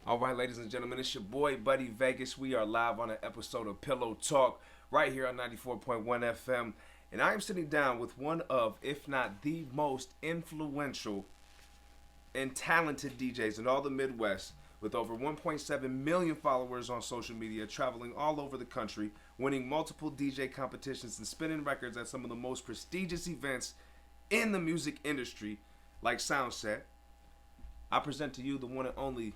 All right, ladies and gentlemen, it's your boy, Buddy Vegas. We are live on an episode of Pillow Talk right here on 94.1 FM. And I am sitting down with one of, if not the most influential and talented DJs in all the Midwest, with over 1.7 million followers on social media, traveling all over the country, winning multiple DJ competitions and spinning records at some of the most prestigious events in the music industry, like Soundset. I present to you the one and only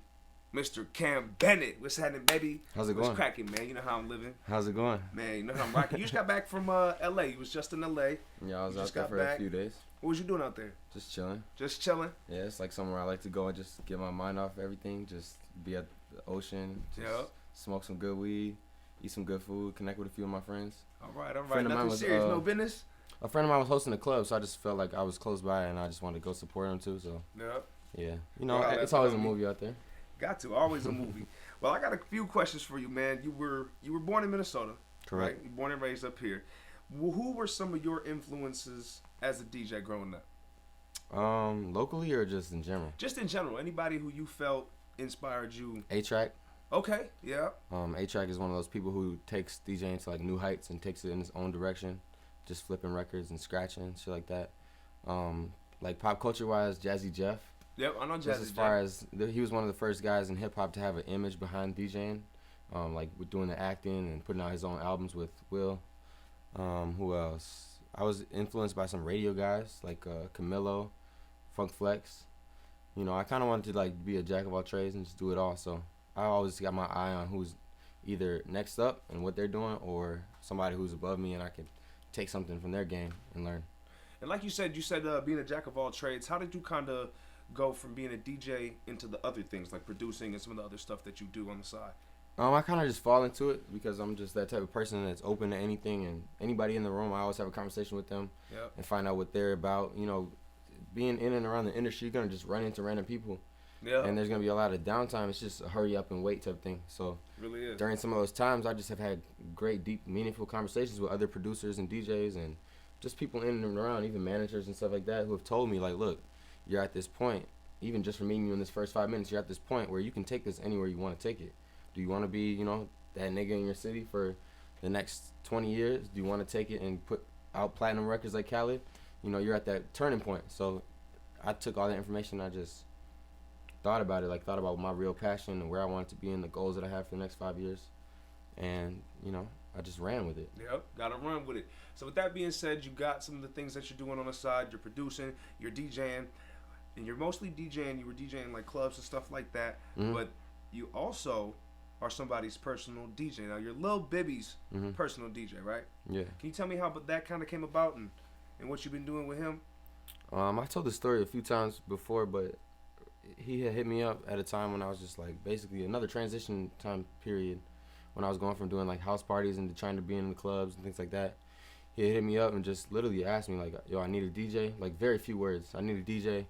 Mr. Kam Bennett. What's happening, baby? How's it going? What's cracking, man? You know how I'm living. How's it going? Man, you know how I'm rocking. You just got back from L.A. You was just in L.A. Yeah, I was out there for a few days. What was you doing out there? Just chilling. Just chilling? Yeah, it's like somewhere I like to go and just get my mind off everything. Just be at the ocean. Just smoke some good weed, eat some good food, connect with a few of my friends. All right. Nothing serious, no business? A friend of mine was hosting a club, so I just felt like I was close by and I just wanted to go support him too. So yeah, you know, it's always a movie out there. Got to, always a movie. Well, I got a few questions for you, man. You were born in Minnesota, correct? Right? You born and raised up here. Who were some of your influences as a DJ growing up? Locally or just in general? Just in general. Anybody who you felt inspired you? A-Track. Okay, yeah. A-Track is one of those people who takes DJing to like new heights and takes it in his own direction, just flipping records and scratching shit like that. Like pop culture wise, Jazzy Jeff. Yep, I know Jazzy Jeff. As far as he was one of the first guys in hip hop to have an image behind DJing, like with doing the acting and putting out his own albums with Will. Who else? I was influenced by some radio guys like Camilo, Funk Flex. You know, I kind of wanted to like be a jack of all trades and just do it all. So I always got my eye on who's either next up and what they're doing, or somebody who's above me and I could take something from their game and learn. And like you said being a jack of all trades. How did you kind of go from being a DJ into the other things like producing and some of the other stuff that you do on the side? I kind of just fall into it because I'm just that type of person that's open to anything, and anybody in the room, I always have a conversation with them and find out what they're about. You know, being in and around the industry, you're going to just run into random people. Yeah. And there's going to be a lot of downtime. It's just a hurry up and wait type thing. So it really is. During some of those times, I just have had great, deep, meaningful conversations with other producers and DJs and just people in and around, even managers and stuff like that, who have told me, like, look, you're at this point, even just from meeting you in this first 5 minutes, you're at this point where you can take this anywhere you want to take it. Do you want to be, you know, that nigga in your city for the next 20 years? Do you want to take it and put out platinum records like Khaled? You know, you're at that turning point. So I took all that information, I just thought about it, thought about my real passion and where I wanted to be and the goals that I have for the next 5 years. And, you know, I just ran with it. Yep, gotta run with it. So with that being said, you got some of the things that you're doing on the side. You're producing, you're DJing, and you're mostly DJing. You were DJing like clubs and stuff like that. Mm-hmm. But you also are somebody's personal DJ. Now, you're Lil Bibby's personal DJ, right? Yeah. Can you tell me how that kind of came about and what you've been doing with him? I told this story a few times before, but he had hit me up at a time when I was just like basically another transition time period when I was going from doing like house parties and trying to be in the clubs and things like that. He had hit me up and just literally asked me like, yo, I need a DJ. Like very few words. I need a DJ.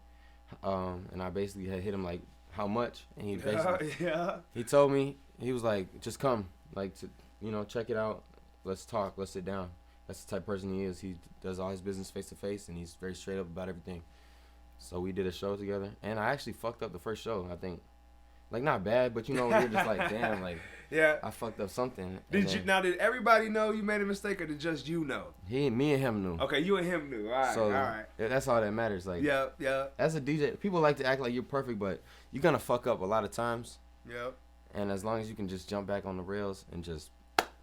And I basically had hit him like, how much? And he basically he told me, he was like, just come, like, to, you know, check it out. Let's talk. Let's sit down. That's the type of person he is. He does all his business face to face, and he's very straight up about everything. So we did a show together, and I actually fucked up the first show, I think. Like, not bad, but you know, you're just like, damn, like, I fucked up something. Did everybody know you made a mistake, or did just you know? Me and him knew. Okay, you and him knew. All right. That's all that matters. Like, yeah. As a DJ, people like to act like you're perfect, but you're gonna fuck up a lot of times. Yep. And as long as you can just jump back on the rails and just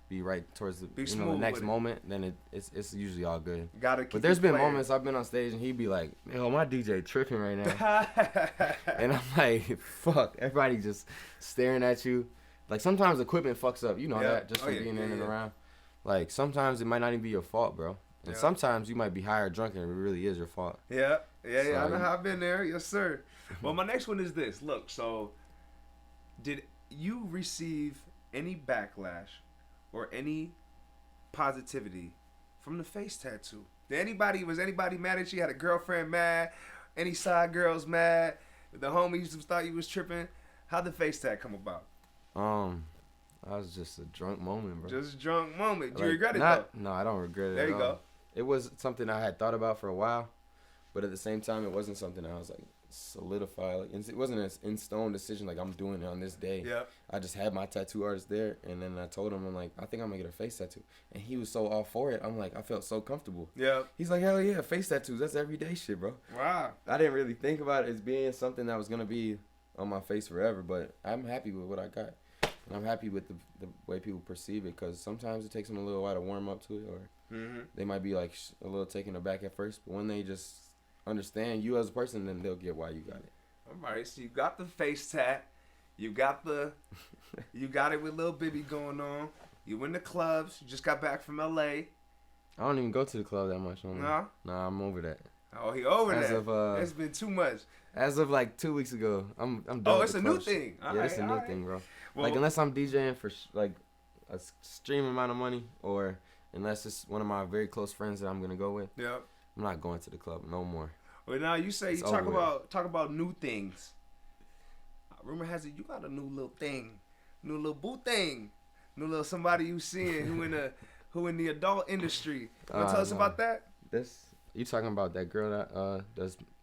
be right towards the next moment, then it's usually all good. But there's been moments I've been on stage and he'd be like, yo, my DJ tripping right now. And I'm like, fuck, everybody just staring at you. Like sometimes equipment fucks up, you know that, just from being in and around. Like sometimes it might not even be your fault, bro. And sometimes you might be high or drunk and it really is your fault. Yeah. So, I know how I've been there. Yes, sir. Well, my next one is this. Look, so did you receive any backlash or any positivity from the face tattoo? Was anybody mad at you? Had a girlfriend mad? Any side girls mad? The homies who thought you was tripping? How'd the face tat come about? That was just a drunk moment, bro. Just a drunk moment. Do you regret it though? No, I don't regret it. There you go. It was something I had thought about for a while, but at the same time, it wasn't something I was like solidified. Like, it wasn't an in stone decision. Like I'm doing it on this day. Yeah. I just had my tattoo artist there, and then I told him, I'm like, I think I'm gonna get a face tattoo, and he was so all for it. I'm like, I felt so comfortable. Yeah. He's like, hell yeah, face tattoos. That's everyday shit, bro. Wow. I didn't really think about it as being something that was gonna be on my face forever, but I'm happy with what I got, and I'm happy with the way people perceive it, because sometimes it takes them a little while to warm up to it, or they might be like a little taken aback at first, but when they just understand you as a person, then they'll get why you got it. All right, so you got the face tat, you got it with Lil Bibby going on. You in the clubs. You just got back from LA. I don't even go to the club that much. Nah, I'm over that. Oh, he over as that. Of, it's been too much. As of like 2 weeks ago, I'm done. Oh, with it's the a club new thing. Shit. Yeah, it's a new thing, bro. Well, like unless I'm DJing for like a extreme amount of money, or unless it's one of my very close friends that I'm gonna go with. Yeah. I'm not going to the club no more. Well, now you say It's you talk about new things. Rumor has it you got a new little thing, new little boo thing, new little somebody you seeing who in the adult industry. You wanna tell us about that? You talking about that girl that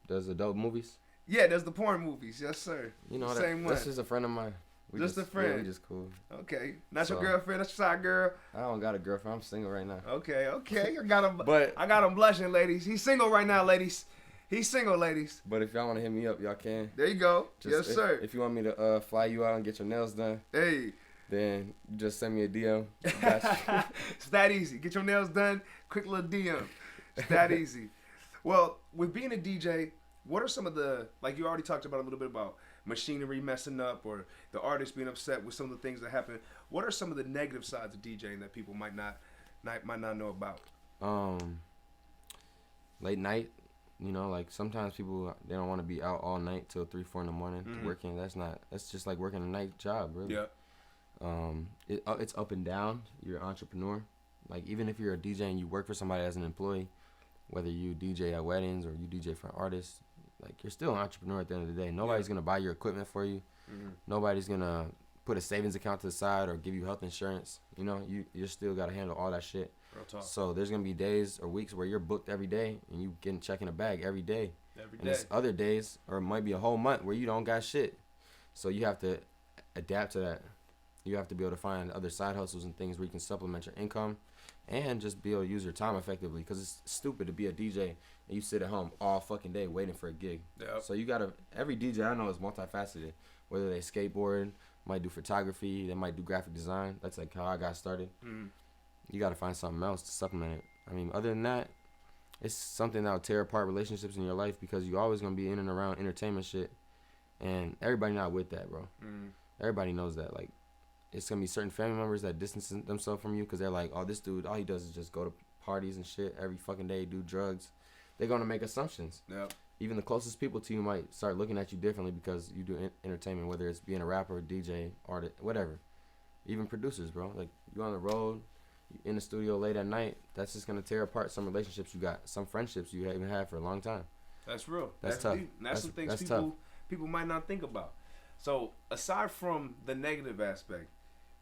does adult movies? Yeah, there's the porn movies. Yes, sir. You know, Same one. That's just a friend of mine. Just a friend. Yeah, we just cool. Okay, not your girlfriend. That's your side girl. I don't got a girlfriend. I'm single right now. Okay. I got him. But I got him blushing, ladies. He's single right now, ladies. He's single, ladies. But if y'all want to hit me up, y'all can. There you go. Yes, sir. If you want me to fly you out and get your nails done, hey, then you just send me a DM. It's that easy. Get your nails done. Quick little DM. It's that easy. Well, with being a DJ, what are some of the, like you already talked about a little bit about machinery messing up or the artist being upset with some of the things that happen. What are some of the negative sides of DJing that people might not know about? Late night, you know, like sometimes people, they don't want to be out all night till 3, 4 in the morning working. That's just like working a night job, really. Yeah. It's up and down. You're an entrepreneur. Like even if you're a DJ and you work for somebody as an employee, whether you DJ at weddings or you DJ for an artist, like you're still an entrepreneur at the end of the day. Nobody's gonna buy your equipment for you. Nobody's gonna put a savings account to the side or give you health insurance. You know, you still gotta handle all that shit. Real talk. So there's gonna be days or weeks where you're booked every day and you getting checking a bag every day. Every day. And there's other days, or it might be a whole month, where you don't got shit. So you have to adapt to that. You have to be able to find other side hustles and things where you can supplement your income and just be able to use your time effectively, because it's stupid to be a DJ and you sit at home all fucking day waiting for a gig. Yep. So you gotta, every DJ I know is multifaceted. Whether they skateboard, might do photography, they might do graphic design. That's like how I got started. You gotta find something else to supplement it. I mean, other than that, it's something that will tear apart relationships in your life, because you're always gonna be in and around entertainment shit, and everybody not with that, bro. Everybody knows that. Like, it's gonna be certain family members that distance themselves from you because they're like, oh, this dude, all he does is just go to parties and shit every fucking day, do drugs. They're gonna make assumptions. Yep. Even the closest people to you might start looking at you differently because you do entertainment, whether it's being a rapper, DJ, artist, whatever. Even producers, bro. Like, you on the road, you in the studio late at night, that's just gonna tear apart some relationships you got, some friendships you haven't had for a long time. That's real. That's tough. Deep. That's some things people might not think about. So aside from the negative aspect,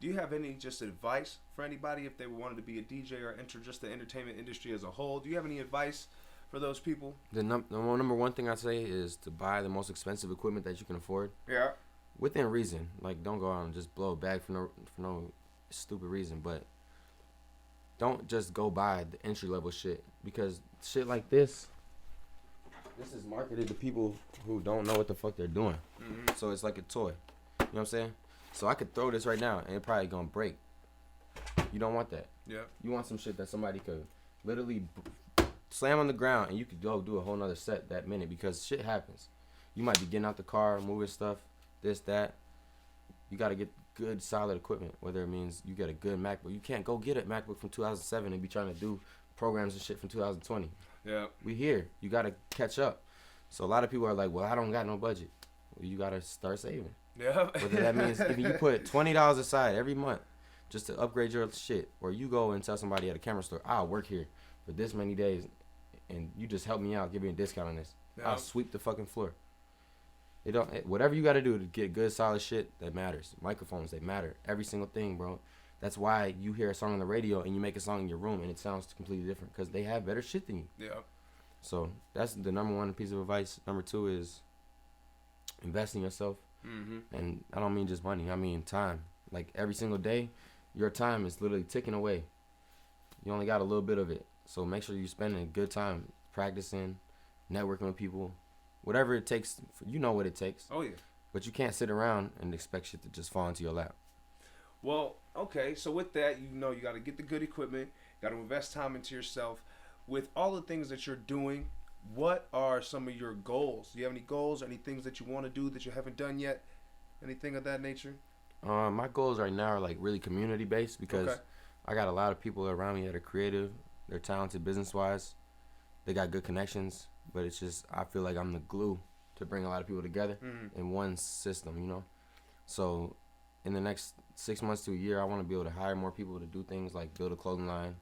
do you have any just advice for anybody if they wanted to be a DJ or enter just the entertainment industry as a whole? Do you have any advice for those people? The number one thing I'd say is to buy the most expensive equipment that you can afford. Yeah. Within reason. Like, don't go out and just blow a bag for no stupid reason. But don't just go buy the entry level shit, because shit like this is marketed to people who don't know what the fuck they're doing. So it's like a toy. You know what I'm saying? So I could throw this right now and it probably gonna break. You don't want that. Yeah. You want some shit that somebody could literally slam on the ground and you could go do a whole nother set that minute, because shit happens. You might be getting out the car, moving stuff, this, that. You gotta get good, solid equipment, whether it means you get a good MacBook. You can't go get a MacBook from 2007 and be trying to do programs and shit from 2020. Yeah. We here. You gotta catch up. So a lot of people are like, well, I don't got no budget. Well, you gotta start saving. Yeah. Whether that means if you put $20 aside every month just to upgrade your shit, or you go and tell somebody at a camera store, I'll work here for this many days and you just help me out, give me a discount on this. Yeah. I'll sweep the fucking floor. Whatever you gotta do to get good solid shit, that matters. Microphones, they matter. Every single thing, bro. That's why you hear a song on the radio and you make a song in your room and it sounds completely different, because they have better shit than you. Yeah. So that's the number one piece of advice. Number two is invest in yourself. Mm-hmm. And I don't mean just money. I mean time. Like every single day, your time is literally ticking away. You only got a little bit of it. So make sure you're spending a good time practicing, networking with people, whatever it takes. You know what it takes. Oh, yeah. But you can't sit around and expect shit to just fall into your lap. Well, okay. So with that, you know, you got to get the good equipment. Got to invest time into yourself. With all the things that you're doing, what are some of your goals? Do you have any goals or any things that you want to do that you haven't done yet? Anything of that nature? My goals right now are like really community based because I got a lot of people around me that are creative. They're talented business wise. They got good connections, but it's just I feel like I'm the glue to bring a lot of people together in one system, you know. So in the next 6 months to a year, I want to be able to hire more people to do things like build a clothing line,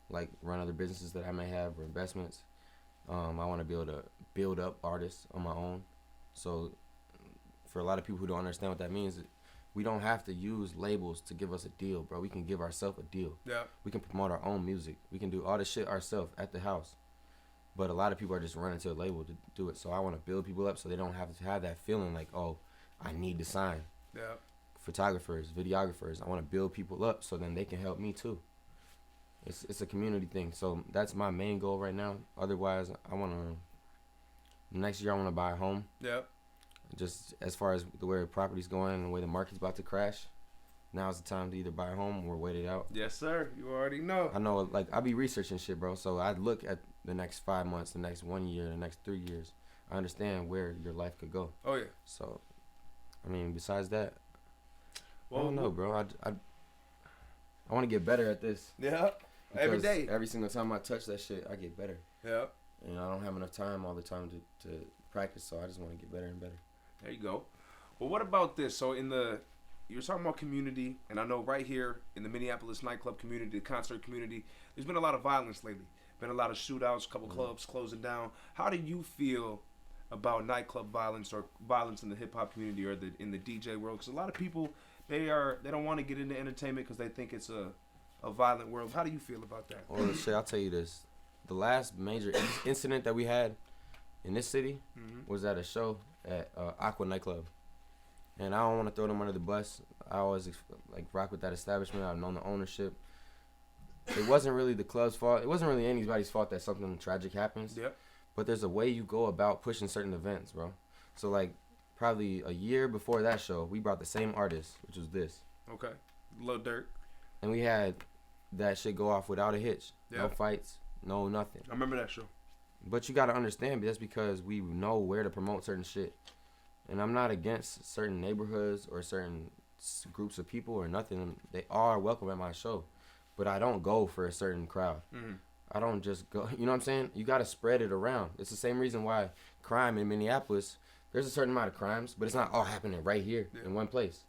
like run other businesses that I may have or investments. I want to be able to build up artists on my own. So for a lot of people who don't understand what that means, we don't have to use labels to give us a deal, bro. We can give ourselves a deal. Yeah. We can promote our own music. We can do all this shit ourselves at the house. But a lot of people are just running to a label to do it. So I want to build people up so they don't have to have that feeling like, oh, I need to sign. Yeah. Photographers, videographers. I want to build people up so then they can help me too. It's a community thing. So that's my main goal right now. Otherwise, I want to, next year I want to buy a home. Yeah. Just as far as the way the property's going and the way the market's about to crash, now's the time to either buy a home or wait it out. Yes, sir. You already know. I know, like, I be researching shit, bro. So I look at the next 5 months, the next 1 year, the next 3 years. I understand where your life could go. Oh, yeah. So, I mean, besides that, Well, I don't know, bro. I want to get better at this. Yeah. Every day. Every single time I touch that shit, I get better. Yeah. And I don't have enough time all the time to practice, so I just want to get better and better. There you go. Well, what about this? So you were talking about community, and I know right here in the Minneapolis nightclub community, the concert community, there's been a lot of violence lately. Been a lot of shootouts, a couple clubs closing down. How do you feel about nightclub violence or violence in the hip hop community or in the DJ world? Because a lot of people they don't want to get into entertainment because they think it's a violent world. How do you feel about that? Well, shit, I'll tell you this: the last major incident that we had in this city was at a show at Aqua Nightclub. And I don't want to throw them under the bus. I always like rock with that establishment. I've known the ownership. It wasn't really the club's fault. It wasn't really anybody's fault that something tragic happens. Yep. But there's a way you go about pushing certain events, bro. So like probably a year before that show, we brought the same artist, which was this. Okay. Lil Durk. And we had that shit go off without a hitch. Yep. No fights, no nothing. I remember that show. But you got to understand, that's because we know where to promote certain shit. And I'm not against certain neighborhoods or certain groups of people or nothing. They are welcome at my show. But I don't go for a certain crowd. I don't just go. You know what I'm saying? You got to spread it around. It's the same reason why crime in Minneapolis, there's a certain amount of crimes, but it's not all happening right here in one place.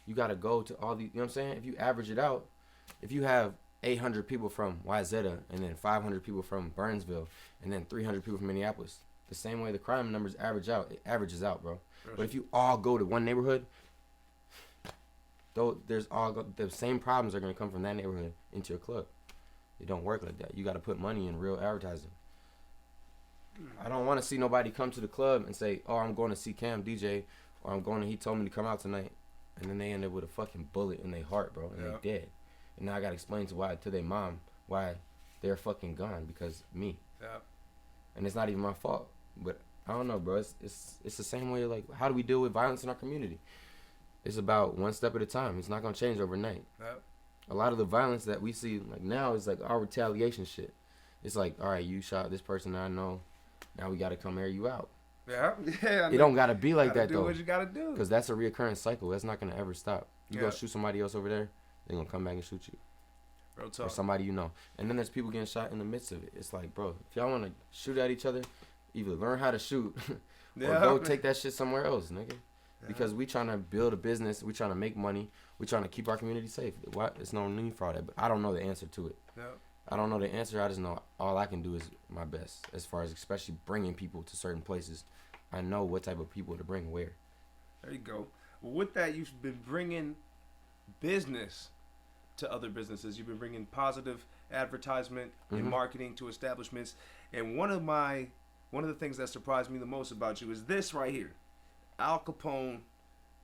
You got to go to all these, you know what I'm saying? If you average it out, if you have 800 people from Wayzata and then 500 people from Burnsville and then 300 people from Minneapolis, the same way the crime numbers average out, it averages out, bro. But if you all go to one neighborhood, though the same problems are going to come from that neighborhood into your club. It don't work like that. You got to put money in real advertising. I don't want to see nobody come to the club and say, oh, I'm going to see Cam DJ, or he told me to come out tonight, and then they end up with a fucking bullet in their heart, bro, and they dead. And now I got to explain to their mom why they're fucking gone because of me. Yeah. And it's not even my fault. But I don't know, bro. It's the same way, like, how do we deal with violence in our community? It's about one step at a time. It's not going to change overnight. Yeah. A lot of the violence that we see like now is like our retaliation shit. It's like, all right, you shot this person I know. Now we got to come air you out. Yeah. Yeah. It don't got to be like that, though. Do what you got to do. Because that's a reoccurring cycle. That's not going to ever stop. You go Yeah. shoot somebody else over there, they're going to come back and shoot you. Real talk. Or somebody you know. And then there's people getting shot in the midst of it. It's like, bro, if y'all want to shoot at each other, either learn how to shoot or go take that shit somewhere else, nigga. Because we trying to build a business. We trying to make money. We trying to keep our community safe. It's no need for all that. But I don't know the answer to it. Yeah. I don't know the answer. I just know all I can do is my best as far as especially bringing people to certain places. I know what type of people to bring where. There you go. Well, with that, you've been bringing business to other businesses. You've been bringing positive advertisement and marketing to establishments. And one of the things that surprised me the most about you is this right here. Al Capone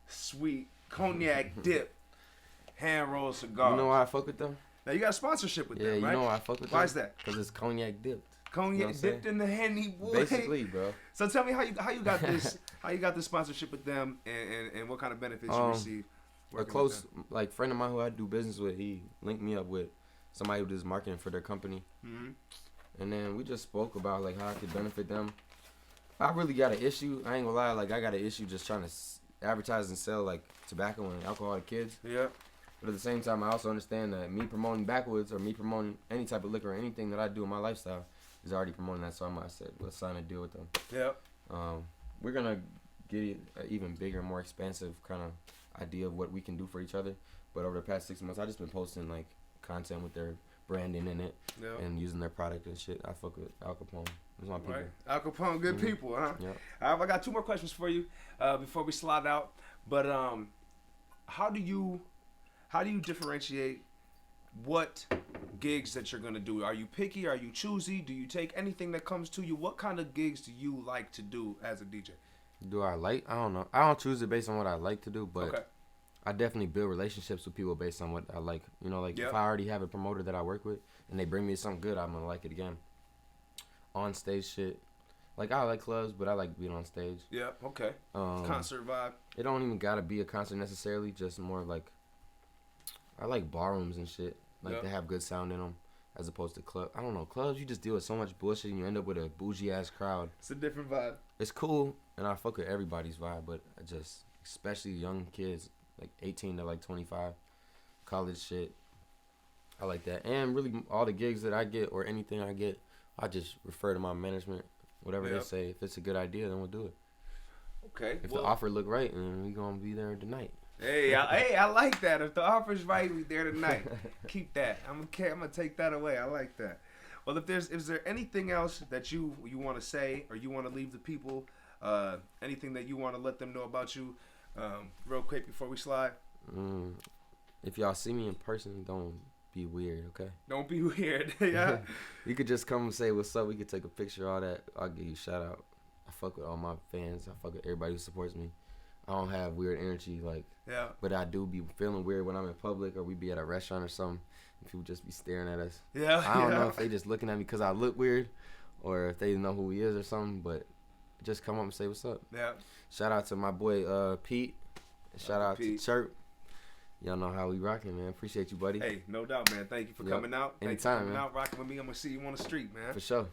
sweet cognac dip hand rolled cigars. You know why I fuck with them? Now you got a sponsorship with them, right? Yeah, you know why I fuck with them? Why is that? Because it's cognac dipped. Cognac dipped in the Henny, boy. Basically, bro. So tell me how you got this sponsorship with them and what kind of benefits you receive. A close friend of mine who I do business with, he linked me up with somebody who does marketing for their company. Mm-hmm. And then we just spoke about like how I could benefit them. I really got an issue. I ain't gonna lie, like I got an issue just trying to advertise and sell like tobacco and alcohol to kids. Yeah. But at the same time, I also understand that me promoting backwoods or me promoting any type of liquor or anything that I do in my lifestyle is already promoting that. So I said, let's sign a deal with them. Yeah. We're gonna get an even bigger, more expansive kind of idea of what we can do for each other. But over the past 6 months, I just been posting like content with their branding in it and using their product and shit. I fuck with Al Capone. That's my people. Right. Al Capone, good people, huh? Yep. I got 2 more questions for you before we slide out. But how do you differentiate what gigs that you're gonna do? Are you picky? Are you choosy? Do you take anything that comes to you? What kind of gigs do you like to do as a DJ? Do I like? I don't know. I don't choose it based on what I like to do, but I definitely build relationships with people based on what I like. You know, like if I already have a promoter that I work with and they bring me something good, I'm gonna like it again. On stage shit. Like I like clubs, but I like being on stage. Yeah, okay. Concert vibe. It don't even gotta be a concert necessarily, just more like I like barrooms and shit. Like they have good sound in them as opposed to club. I don't know, clubs you just deal with so much bullshit and you end up with a bougie ass crowd. It's a different vibe. It's cool and I fuck with everybody's vibe, but I just especially young kids like 18 to like 25, college shit. I like that. And really all the gigs that I get or anything I get, I just refer to my management. Whatever they say, if it's a good idea, then we'll do it. Okay. If the offer look right, then we gonna be there tonight. Hey, I like that. If the offer's right, we there tonight. Keep that. I'm gonna take that away. I like that. Well, is there anything else that you want to say or you want to leave the people? Anything that you want to let them know about you? Real quick before we slide. If y'all see me in person, don't be weird, okay? Don't be weird. Yeah. You could just come and say what's up. We could take a picture, all that. I'll give you a shout out. I fuck with all my fans. I fuck with everybody who supports me. I don't have weird energy, like. Yeah. But I do be feeling weird when I'm in public or we be at a restaurant or something. And people just be staring at us. Yeah. I don't know if they just looking at me because I look weird, or if they know who he is or something. But just come up and say what's up. Yeah. Shout out to my boy Pete. Shout out Pete. to Chirp. Y'all know how we rocking, man. Appreciate you, buddy. Hey, no doubt, man. Thank you for coming out. Anytime, Thank you for coming man. out, rocking with me. I'm gonna see you on the street, man. For sure.